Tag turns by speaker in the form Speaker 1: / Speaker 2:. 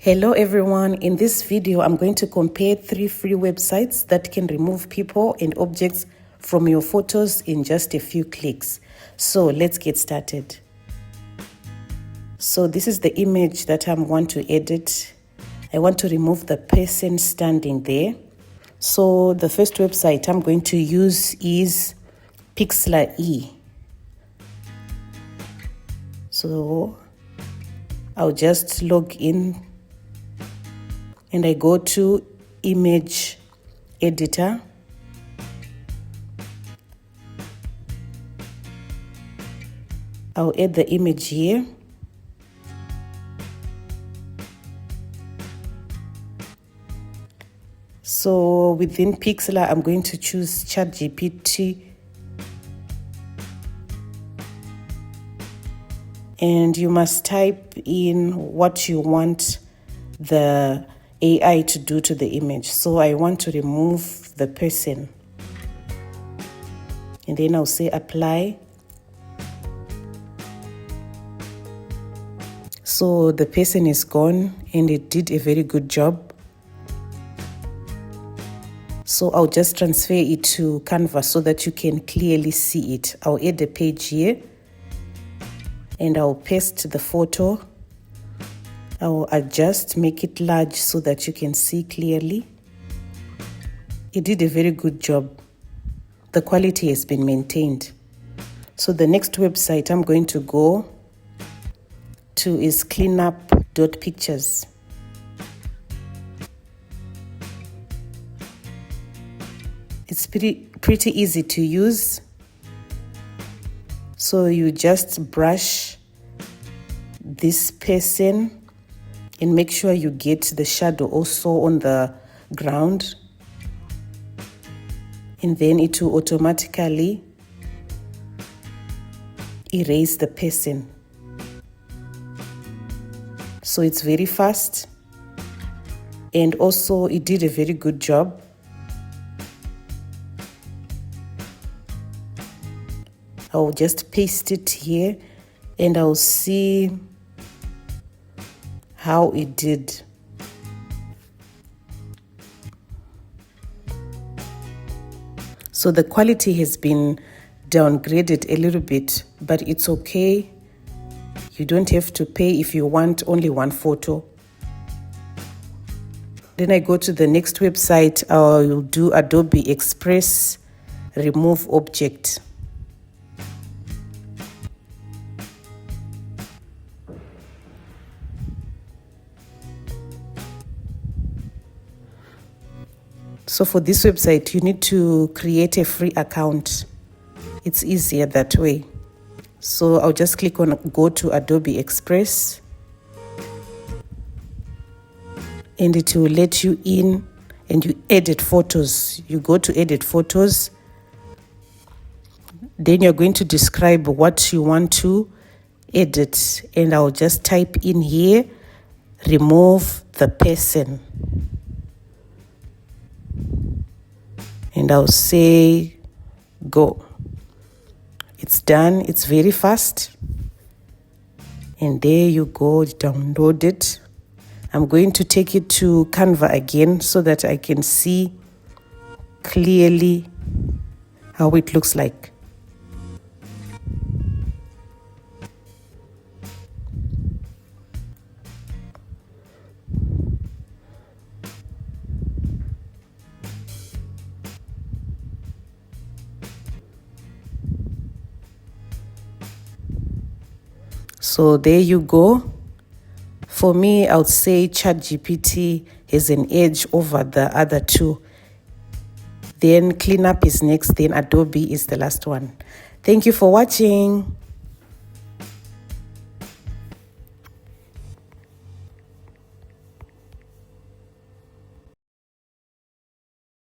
Speaker 1: Hello everyone, in this video I'm going to compare 3 free websites that can remove people and objects from your photos in just a few clicks. So let's get started. So this is the image that I want to edit. I want to remove the person standing there. So the first website I'm going to use is Pixlr E. So I'll just log in and I go to image editor. I'll add the image here. So within Pixlr, I'm going to choose ChatGPT. And you must type in what you want the AI to do to the image. So I want to remove the person. And then I'll say apply. So the person is gone and it did a very good job. So I'll just transfer it to Canva so that you can clearly see it. I'll add a page here and I'll paste the photo. I'll adjust, make it large so that you can see clearly. It did a very good job. The quality has been maintained. So the next website I'm going to go to is Cleanup.pictures. It's pretty easy to use. So you just brush this person and make sure you get the shadow also on the ground, and then it will automatically erase the person. So it's very fast and also it did a very good job. I'll just paste it here and I'll see how it did. So the quality has been downgraded a little bit, but it's okay. You don't have to pay if you want only one photo. Then I go to the next website. I'll do Adobe Express remove object. So for this website, you need to create a free account. It's easier that way. So I'll just click on go to Adobe Express. And it will let you in and you edit photos. You go to edit photos. Then you're going to describe what you want to edit. And I'll just type in here, remove the person. And I'll say go. It's done. It's very fast. And there you go, download it. I'm going to take it to Canva again so that I can see clearly how it looks like. So there you go. For me, I would say ChatGPT has an edge over the other two. Then Cleanup is next, then Adobe is the last one. Thank you for watching.